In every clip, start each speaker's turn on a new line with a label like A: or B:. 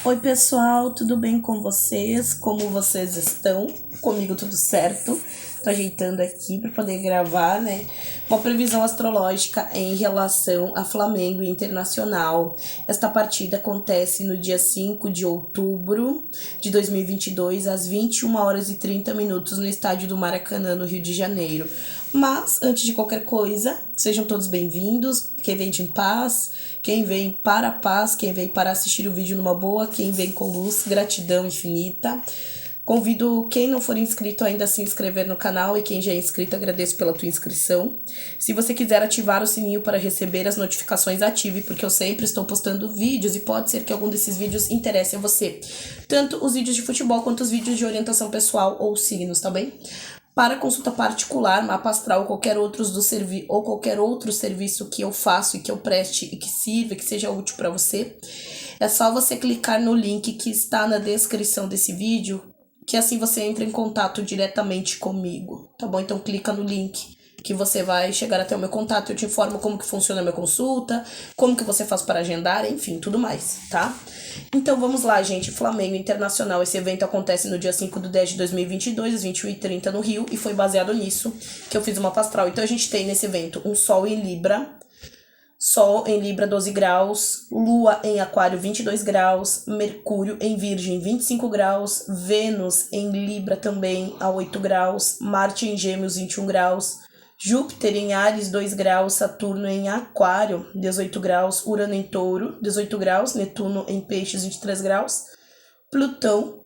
A: Oi pessoal, tudo bem com vocês? Como vocês estão? Comigo tudo certo. Tô ajeitando aqui para poder gravar, né? Uma previsão astrológica em relação a Flamengo e Internacional. Esta partida acontece no dia 5 de outubro de 2022, às 21h30 no estádio do Maracanã, no Rio de Janeiro. Mas, antes de qualquer coisa, sejam todos bem-vindos. Quem vem de paz, quem vem para a paz, quem vem para assistir o vídeo numa boa, quem vem com luz, gratidão infinita. Convido quem não for inscrito ainda a se inscrever no canal e quem já é inscrito, agradeço pela tua inscrição. Se você quiser ativar o sininho para receber as notificações, ative, porque eu sempre estou postando vídeos e pode ser que algum desses vídeos interesse a você. Tanto os vídeos de futebol quanto os vídeos de orientação pessoal ou signos, tá bem? Para consulta particular, mapa astral ou qualquer outro serviço que eu faço e que eu preste e que sirva, que seja útil para você, é só você clicar no link que está na descrição desse vídeo, que assim você entra em contato diretamente comigo, tá bom? Então clica no link que você vai chegar até o meu contato, eu te informo como que funciona a minha consulta, como que você faz para agendar, enfim, tudo mais, tá? Então vamos lá, gente, Flamengo Internacional, esse evento acontece no dia 5/10/2022, às 21h30 no Rio, e foi baseado nisso que eu fiz uma astral. Então a gente tem nesse evento um Sol em Libra 12 graus, Lua em Aquário 22 graus, Mercúrio em Virgem 25 graus, Vênus em Libra também a 8 graus, Marte em Gêmeos 21 graus, Júpiter em Áries 2 graus, Saturno em Aquário 18 graus, Urano em Touro 18 graus, Netuno em Peixes 23 graus, Plutão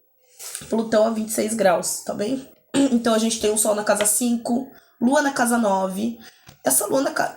A: a 26 graus, tá bem? Então a gente tem o Sol na casa 5, Lua na casa 9.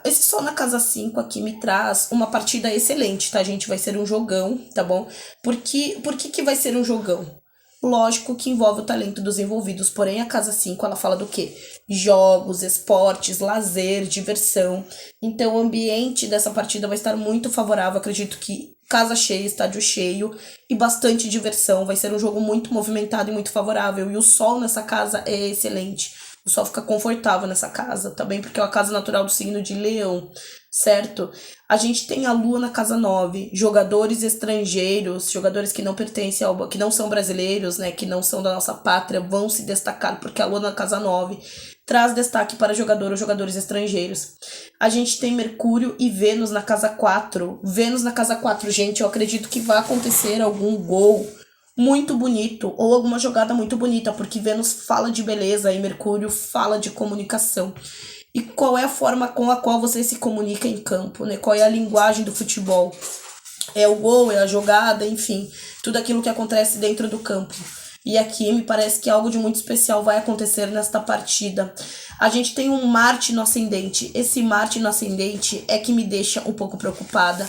A: Esse Sol na casa 5 aqui me traz uma partida excelente, tá, gente? Vai ser um jogão, tá bom? Por que vai ser um jogão? Lógico que envolve o talento dos envolvidos, porém a casa 5 ela fala do quê? Jogos, esportes, lazer, diversão. Então o ambiente dessa partida vai estar muito favorável, acredito que casa cheia, estádio cheio e bastante diversão. Vai ser um jogo muito movimentado e muito favorável. E o Sol nessa casa é excelente. O Sol fica confortável nessa casa, tá bem? Porque é a casa natural do signo de Leão, certo? A gente tem a Lua na casa 9, jogadores estrangeiros, jogadores que não pertencem que não são brasileiros, né, que não são da nossa pátria, vão se destacar, porque a Lua na casa 9 traz destaque para jogador ou jogadores estrangeiros. A gente tem Mercúrio e Vênus na casa 4. Vênus na casa 4, gente, eu acredito que vai acontecer algum gol muito bonito ou alguma jogada muito bonita, porque Vênus fala de beleza e Mercúrio fala de comunicação. E qual é a forma com a qual você se comunica em campo, né? Qual é a linguagem do futebol? É o gol, é a jogada, enfim, tudo aquilo que acontece dentro do campo. E aqui me parece que algo de muito especial vai acontecer nesta partida. A gente tem um Marte no ascendente. Esse Marte no ascendente é que me deixa um pouco preocupada.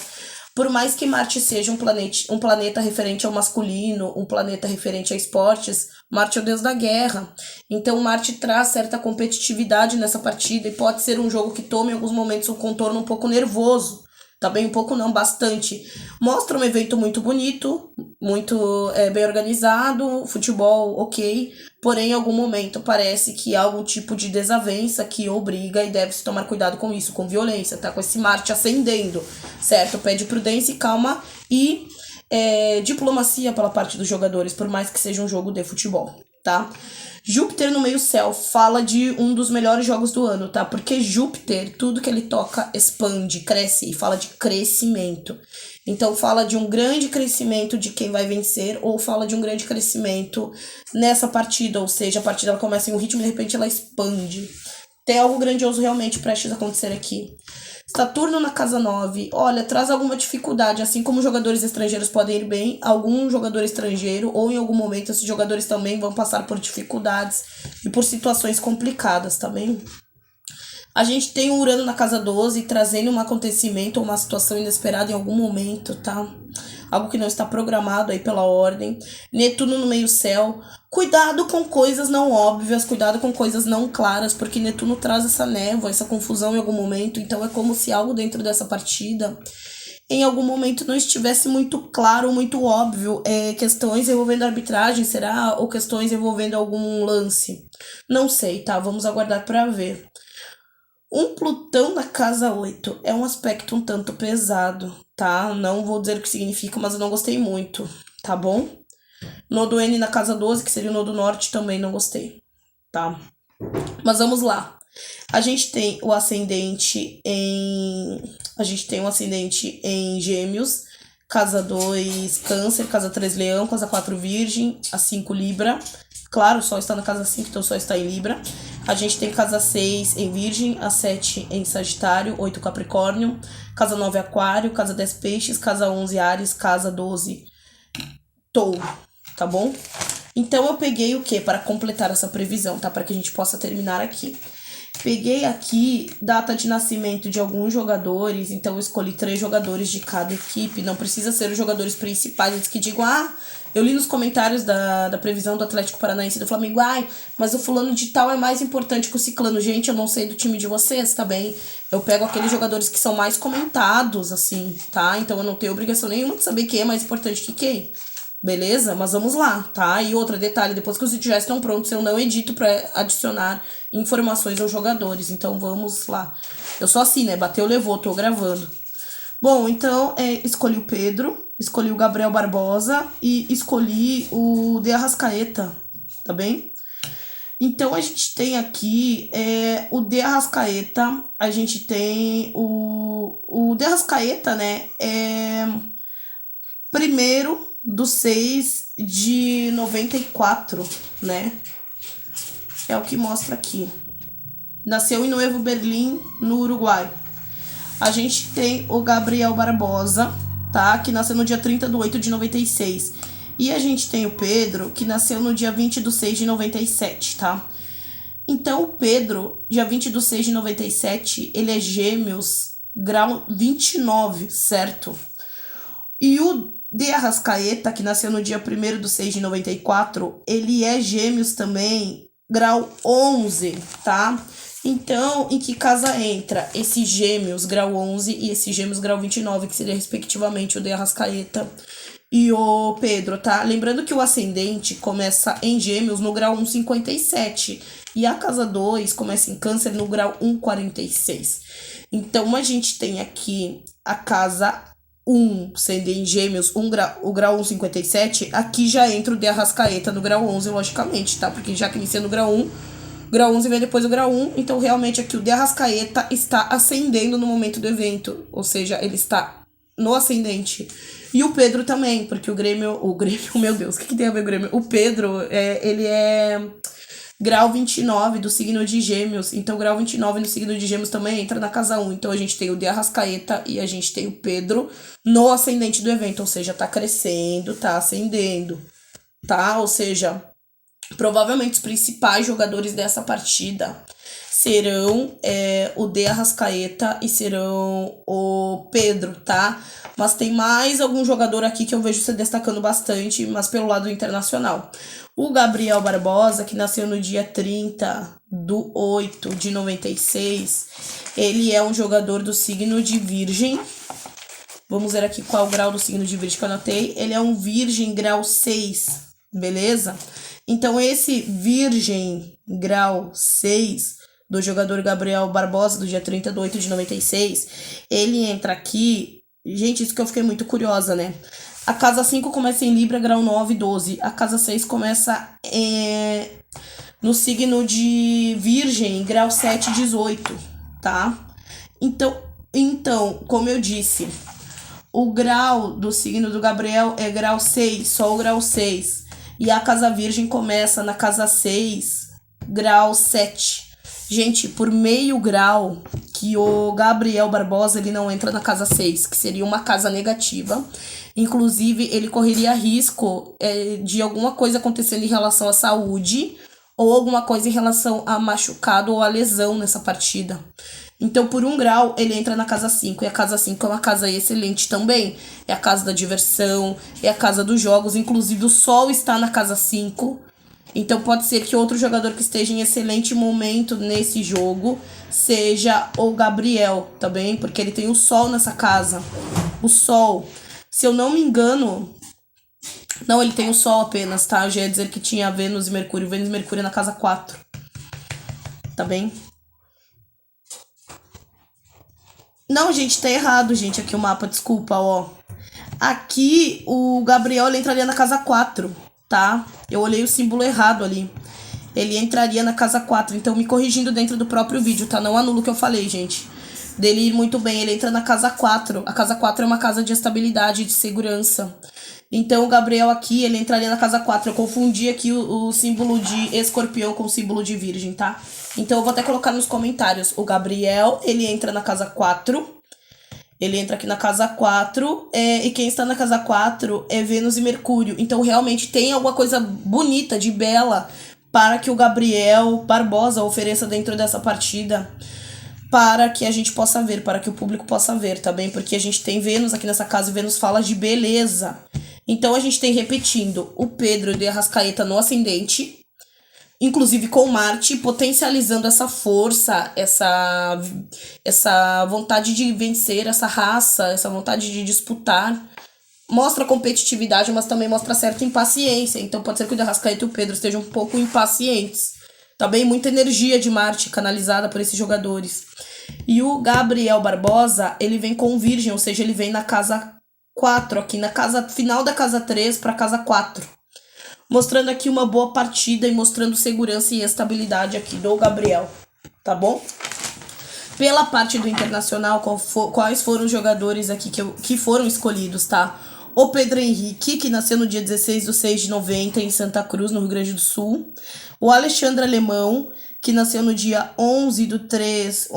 A: Por mais que Marte seja um planeta referente ao masculino, um planeta referente a esportes, Marte é o deus da guerra. Então Marte traz certa competitividade nessa partida e pode ser um jogo que tome em alguns momentos um contorno um pouco nervoso. Tá bem? Um pouco não, bastante. Mostra um evento muito bonito, muito bem organizado, futebol ok, porém em algum momento parece que há algum tipo de desavença que obriga e deve-se tomar cuidado com isso, com violência, tá? Com esse Marte ascendendo, certo? Pede prudência e calma e diplomacia pela parte dos jogadores, por mais que seja um jogo de futebol, tá? Júpiter no meio céu fala de um dos melhores jogos do ano, tá? Porque Júpiter, tudo que ele toca expande, cresce e fala de crescimento. Então fala de um grande crescimento de quem vai vencer ou fala de um grande crescimento nessa partida, ou seja, a partida ela começa em um ritmo e de repente ela expande. Tem algo grandioso realmente prestes a acontecer aqui. Saturno na casa 9, olha, traz alguma dificuldade, assim como jogadores estrangeiros podem ir bem, algum jogador estrangeiro ou em algum momento esses jogadores também vão passar por dificuldades e por situações complicadas, tá bem? A gente tem o Urano na casa 12 trazendo um acontecimento ou uma situação inesperada em algum momento, tá? Algo que não está programado aí pela ordem. Netuno no meio céu. Cuidado com coisas não óbvias, cuidado com coisas não claras, porque Netuno traz essa névoa, essa confusão em algum momento. Então é como se algo dentro dessa partida em algum momento não estivesse muito claro, muito óbvio. Questões envolvendo arbitragem, será? Ou questões envolvendo algum lance? Não sei, tá? Vamos aguardar para ver. Um Plutão na casa 8 é um aspecto um tanto pesado, tá? Não vou dizer o que significa, mas eu não gostei muito. tá bom? Nodo N na casa 12, que seria o nodo norte, também não gostei, tá? Mas vamos lá. A gente tem o ascendente em Gêmeos, casa 2 Câncer, casa 3 Leão, casa 4 Virgem, a 5 Libra. Claro, o Sol está na casa 5, então o Sol está em Libra. A gente tem casa 6 em Virgem, a 7 em Sagitário, 8 Capricórnio, casa 9 Aquário, casa 10 Peixes, casa 11 Áries, casa 12 Touro, tá bom? Então eu peguei o que para completar essa previsão, tá? Para que a gente possa terminar aqui. Peguei aqui data de nascimento de alguns jogadores, então eu escolhi 3 jogadores de cada equipe. Não precisa ser os jogadores principais, eles que digam, eu li nos comentários da previsão do Atlético Paranaense e do Flamengo, mas o fulano de tal é mais importante que o ciclano. Gente, eu não sei do time de vocês, tá bem? Eu pego aqueles jogadores que são mais comentados, assim, tá? Então eu não tenho obrigação nenhuma de saber quem é mais importante que quem. Beleza? Mas vamos lá, tá? E outro detalhe, depois que os vídeos já estão prontos, eu não edito pra adicionar informações aos jogadores. Então vamos lá. Eu sou assim, né? Bateu, levou, tô gravando. Bom, então escolhi o Pedro, escolhi o Gabriel Barbosa e escolhi o De Arrascaeta, tá bem? Então a gente tem aqui o De Arrascaeta, a gente tem o De Arrascaeta, né? Primeiro do 6 de 94, né? É o que mostra aqui. Nasceu em Nuevo Berlim, no Uruguai. A gente tem o Gabriel Barbosa, tá? Que nasceu no dia 30 de 8 de 96. E a gente tem o Pedro, que nasceu no dia 20 de 6 de 97, tá? Então, o Pedro, dia 20 de 6 de 97, ele é Gêmeos, grau 29, certo? E o De Arrascaeta, que nasceu no dia 1º de 6 de 94, ele é Gêmeos também, grau 11, tá? Então, em que casa entra esse Gêmeos grau 11 e esse Gêmeos grau 29, que seria respectivamente o De Arrascaeta e o Pedro, tá? Lembrando que o ascendente começa em Gêmeos no grau 1,57 e a casa 2 começa em Câncer no grau 1,46. Então, a gente tem aqui a casa 1 sendo em Gêmeos, o grau 1,57, aqui já entra o De Arrascaeta no grau 11, logicamente, tá? Porque já que inicia no grau 1, grau 11 vem depois do grau 1, então realmente aqui o De Arrascaeta está ascendendo no momento do evento, ou seja, ele está no ascendente. E o Pedro também, porque o Grêmio, meu Deus, o que tem a ver o Grêmio? O Pedro, ele é grau 29 do signo de Gêmeos, então grau 29 no signo de Gêmeos também entra na casa 1, então a gente tem o De Arrascaeta e a gente tem o Pedro no ascendente do evento, ou seja, tá crescendo, tá ascendendo, tá? Ou seja, provavelmente os principais jogadores dessa partida serão o De Arrascaeta e serão o Pedro, tá? Mas tem mais algum jogador aqui que eu vejo se destacando bastante, mas pelo lado internacional. O Gabriel Barbosa, que nasceu no dia 30 de 8 de 96, ele é um jogador do signo de Virgem. Vamos ver aqui qual o grau do signo de Virgem que eu anotei. Ele é um Virgem grau 6, beleza? Então, esse Virgem grau 6 do jogador Gabriel Barbosa, do dia 30 de 8 de 96, ele entra aqui. Gente, isso que eu fiquei muito curiosa, né? A casa 5 começa em Libra, grau 9, 12. A casa 6 começa no signo de Virgem, grau 7, 18, tá? Então, como eu disse, o grau do signo do Gabriel é grau 6, só o grau 6. E a casa Virgem começa na casa 6, grau 7. Gente, por meio grau que o Gabriel Barbosa ele não entra na casa 6, que seria uma casa negativa. Inclusive, ele correria risco de alguma coisa acontecendo em relação à saúde ou alguma coisa em relação a machucado ou a lesão nessa partida. Então, por 1 grau, ele entra na casa 5. E a casa 5 é uma casa excelente também. É a casa da diversão, é a casa dos jogos. Inclusive, o Sol está na casa 5. Então, pode ser que outro jogador que esteja em excelente momento nesse jogo seja o Gabriel, tá bem? Porque ele tem o Sol nessa casa. O Sol, se eu não me engano... Não, ele tem o Sol apenas, tá? Eu já ia dizer que tinha Vênus e Mercúrio. Vênus e Mercúrio na casa 4. Tá bem? Não, gente, tá errado, gente, aqui o mapa, desculpa, ó. Aqui, o Gabriel ele entraria na casa 4, tá? Eu olhei o símbolo errado ali. Ele entraria na casa 4, então me corrigindo dentro do próprio vídeo, tá? Não anulo o que eu falei, gente. Dele ir muito bem, ele entra na casa 4. A casa 4 é uma casa de estabilidade, de segurança. Então, o Gabriel aqui, ele entraria na casa 4. Eu confundi aqui o símbolo de escorpião com o símbolo de virgem, tá? Então, eu vou até colocar nos comentários. O Gabriel, ele entra na casa 4. Ele entra aqui na casa 4. E quem está na casa 4 é Vênus e Mercúrio. Então, realmente, tem alguma coisa bonita, de bela, para que o Gabriel Barbosa ofereça dentro dessa partida, para que a gente possa ver, para que o público possa ver, tá bem? Porque a gente tem Vênus aqui nessa casa e Vênus fala de beleza. Então a gente tem, repetindo, o Pedro de Arrascaeta no ascendente, inclusive com Marte, potencializando essa força, essa vontade de vencer, essa raça, essa vontade de disputar. Mostra competitividade, mas também mostra certa impaciência. Então pode ser que o de Arrascaeta e o Pedro estejam um pouco impacientes. Também muita energia de Marte canalizada por esses jogadores. E o Gabriel Barbosa, ele vem com Virgem, ou seja, ele vem na casa 4, aqui na casa final da casa 3 para casa 4. Mostrando aqui uma boa partida e mostrando segurança e estabilidade aqui do Gabriel, tá bom? Pela parte do Internacional, quais foram os jogadores aqui que foram escolhidos, tá? O Pedro Henrique, que nasceu no dia 16/6/90 em Santa Cruz, no Rio Grande do Sul. O Alexandre Alemão, que nasceu no dia 11/3...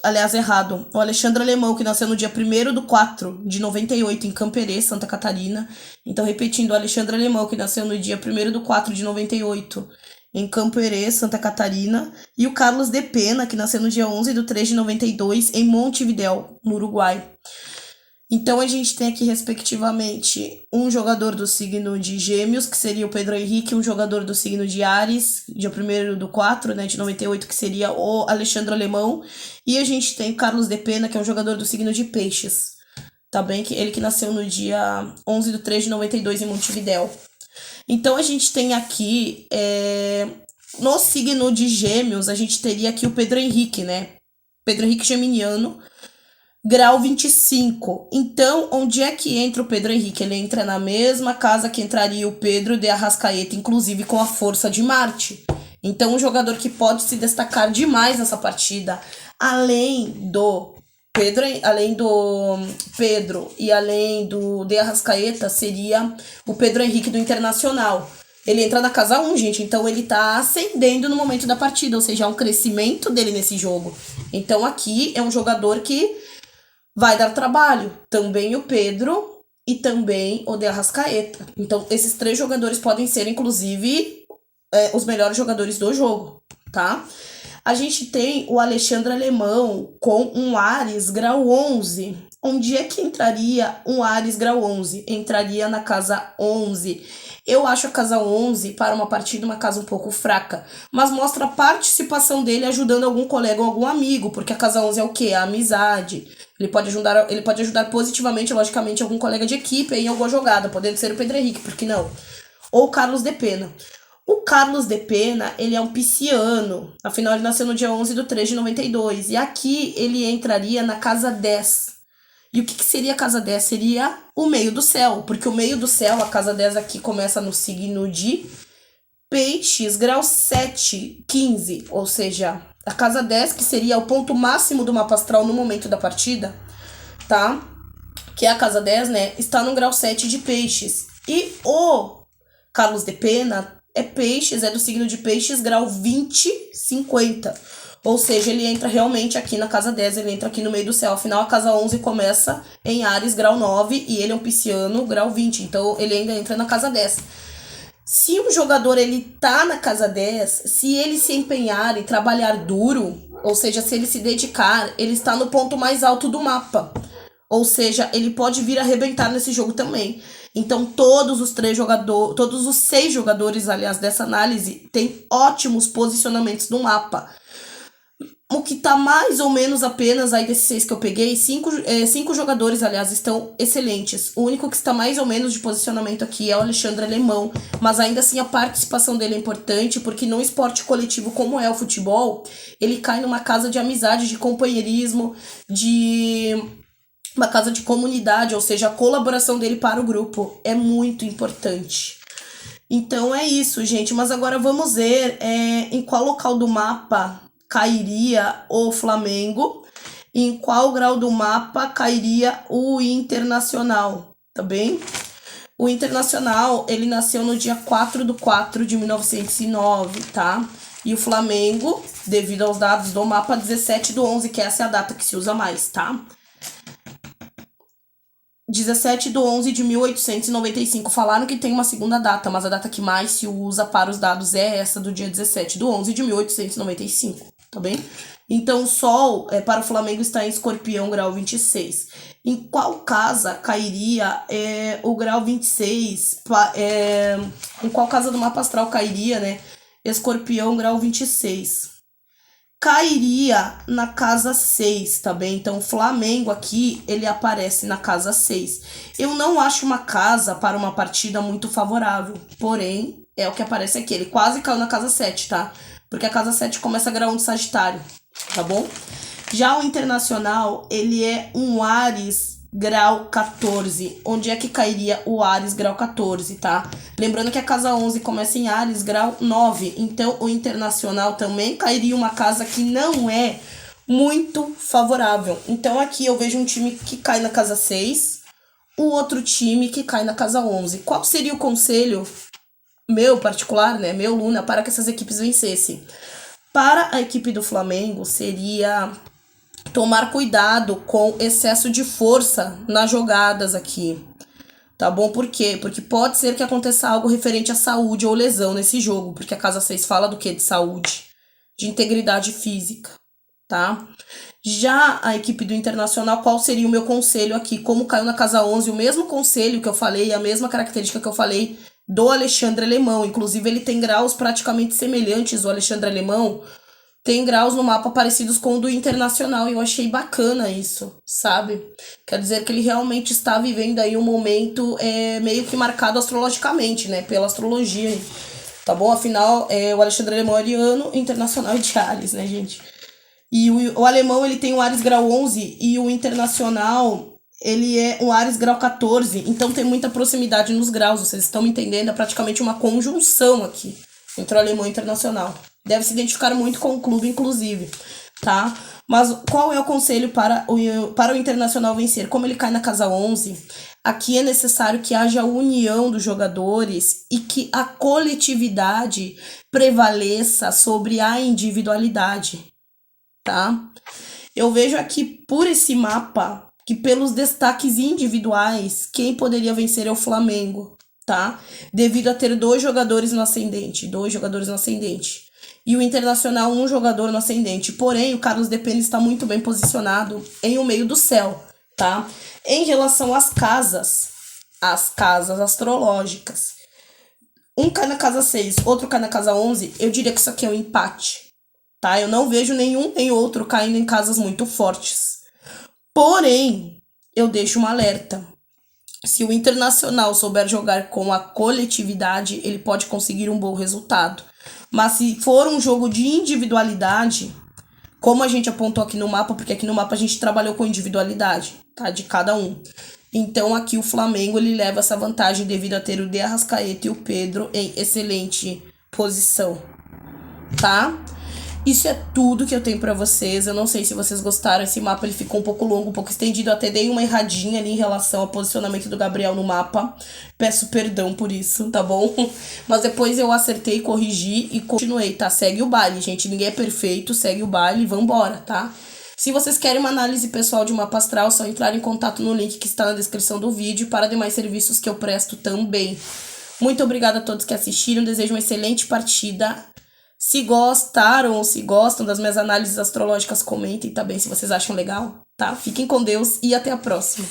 A: aliás, errado. O Alexandre Alemão, que nasceu no dia 1/4/98 em Camperê, Santa Catarina. Então, repetindo, o Alexandre Alemão, que nasceu no dia 1/4/98 em Camperê, Santa Catarina. E o Carlos de Pena, que nasceu no dia 11/3/92 em Montevidéu, no Uruguai. Então, a gente tem aqui, respectivamente, um jogador do signo de Gêmeos, que seria o Pedro Henrique, um jogador do signo de Áries, dia 1/4, né, de 98, que seria o Alexandre Alemão, e a gente tem Carlos de Pena, que é um jogador do signo de Peixes, tá bem? Ele que nasceu no dia 11/3/92 em Montevidéu. Então, a gente tem aqui, no signo de Gêmeos, a gente teria aqui o Pedro Henrique, né? Pedro Henrique Geminiano, grau 25. Então, onde é que entra o Pedro Henrique? Ele entra na mesma casa que entraria o Pedro de Arrascaeta, inclusive com a força de Marte. Então, um jogador que pode se destacar demais nessa partida, além do Pedro e além do de Arrascaeta, seria o Pedro Henrique do Internacional. Ele entra na casa 1, gente, então ele tá ascendendo no momento da partida, ou seja, há um crescimento dele nesse jogo. Então, aqui é um jogador que vai dar trabalho, também o Pedro e também o de Arrascaeta. Então, esses 3 jogadores podem ser, inclusive, os melhores jogadores do jogo, tá? A gente tem o Alexandre Alemão com um Áries grau 11. Onde é que entraria um Áries grau 11? Entraria na casa 11. Eu acho a casa 11, para uma partida, uma casa um pouco fraca, mas mostra a participação dele ajudando algum colega ou algum amigo, porque a casa 11 é o quê? A amizade. Ele pode ajudar positivamente, logicamente, algum colega de equipe em alguma jogada, podendo ser o Pedro Henrique, por que não? Ou o Carlos de Pena. O Carlos de Pena, ele é um pisciano, afinal ele nasceu no dia 11/3/92, e aqui ele entraria na casa 10. E o que seria a casa 10? Seria o meio do céu, porque o meio do céu, a casa 10 aqui começa no signo de Peixes, grau 7/15, ou seja, a casa 10, que seria o ponto máximo do mapa astral no momento da partida, tá? Que é a casa 10, né? Está no grau 7 de Peixes. E o Carlos de Pena é Peixes, é do signo de Peixes, grau 20/50. Ou seja, ele entra realmente aqui na casa 10, ele entra aqui no meio do céu. Afinal, a casa 11 começa em Áries, grau 9, e ele é um pisciano, grau 20. Então, ele ainda entra na casa 10. Se um jogador ele tá na casa 10, se ele se empenhar e trabalhar duro, ou seja, se ele se dedicar, ele está no ponto mais alto do mapa. Ou seja, ele pode vir arrebentar nesse jogo também. Então, todos os 6 jogadores, aliás, dessa análise, têm ótimos posicionamentos no mapa. O que tá mais ou menos apenas aí desses 6 que eu peguei, 5 jogadores, aliás, estão excelentes. O único que está mais ou menos de posicionamento aqui é o Alexandre Alemão, mas ainda assim a participação dele é importante, porque num esporte coletivo como é o futebol, ele cai numa casa de amizade, de companheirismo, de uma casa de comunidade, ou seja, a colaboração dele para o grupo é muito importante. Então é isso, gente. Mas agora vamos ver em qual local do mapa cairia o Flamengo e em qual grau do mapa cairia o Internacional, tá bem? O Internacional, ele nasceu no dia 4/4/1909, tá? E o Flamengo, devido aos dados do mapa, 17/11, que essa é a data que se usa mais, tá? 17/11/1895. Falaram que tem uma segunda data, mas a data que mais se usa para os dados é essa do dia 17/11/1895, tá bem? Então, o Sol para o Flamengo está em Escorpião, grau 26. Em qual casa cairia o grau 26? Em qual casa do mapa astral cairia, né? Escorpião, grau 26. Cairia na casa 6, tá bem? Então, o Flamengo aqui, ele aparece na casa 6. Eu não acho uma casa para uma partida muito favorável, porém, é o que aparece aqui. Ele quase caiu na casa 7, tá? Porque a casa 7 começa grau 1 de Sagitário, tá bom? Já o Internacional, ele é um Áries grau 14. Onde é que cairia o Áries grau 14, tá? Lembrando que a casa 11 começa em Áries grau 9. Então, o Internacional também cairia uma casa que não é muito favorável. Então, aqui eu vejo um time que cai na casa 6, o outro time que cai na casa 11. Qual seria o conselho meu particular, né? Meu Luna, para que essas equipes vencessem? Para a equipe do Flamengo, seria tomar cuidado com excesso de força nas jogadas aqui, tá bom? Por quê? Porque pode ser que aconteça algo referente à saúde ou lesão nesse jogo, porque a casa 6 fala do quê? De saúde, de integridade física, tá? Já a equipe do Internacional, qual seria o meu conselho aqui? Como caiu na casa 11, o mesmo conselho que eu falei, a mesma característica que eu falei do Alexandre Alemão, inclusive ele tem graus praticamente semelhantes, o Alexandre Alemão tem graus no mapa parecidos com o do Internacional, e eu achei bacana isso, sabe? Quer dizer que ele realmente está vivendo aí um momento meio que marcado astrologicamente, né? Pela astrologia, tá bom? Afinal, o Alexandre Alemão é ariano, Internacional é de Áries, né, gente? E o Alemão, ele tem o Áries grau 11 e o Internacional, ele é um Áries grau 14, então tem muita proximidade nos graus, vocês estão me entendendo? É praticamente uma conjunção aqui entre o Alemão e o Internacional. Deve se identificar muito com o clube, inclusive, tá? Mas qual é o conselho para o Internacional vencer? Como ele cai na casa 11, aqui é necessário que haja união dos jogadores e que a coletividade prevaleça sobre a individualidade, tá? Eu vejo aqui por esse mapa que pelos destaques individuais, quem poderia vencer é o Flamengo, tá? Devido a ter dois jogadores no ascendente. E o Internacional, um jogador no ascendente. Porém, o Carlos Depena está muito bem posicionado em o meio do céu, tá? Em relação às casas astrológicas, um cai na casa 6, outro cai na casa 11, eu diria que isso aqui é um empate, tá? Eu não vejo nenhum nem outro caindo em casas muito fortes. Porém, eu deixo um alerta. Se o Internacional souber jogar com a coletividade, ele pode conseguir um bom resultado. Mas se for um jogo de individualidade, como a gente apontou aqui no mapa, porque aqui no mapa a gente trabalhou com individualidade, tá? De cada um. Então aqui o Flamengo, ele leva essa vantagem devido a ter o De Arrascaeta e o Pedro em excelente posição, tá? Isso é tudo que eu tenho pra vocês. Eu não sei se vocês gostaram. Esse mapa ele ficou um pouco longo, um pouco estendido. Eu até dei uma erradinha ali em relação ao posicionamento do Gabriel no mapa. Peço perdão por isso, tá bom? Mas depois eu acertei, corrigi e continuei, tá? Segue o baile, gente. Ninguém é perfeito. Segue o baile e vambora, tá? Se vocês querem uma análise pessoal de mapa astral, é só entrar em contato no link que está na descrição do vídeo para demais serviços que eu presto também. Muito obrigada a todos que assistiram. Desejo uma excelente partida. Se gostaram ou se gostam das minhas análises astrológicas, comentem também se vocês acham legal, tá? Fiquem com Deus e até a próxima.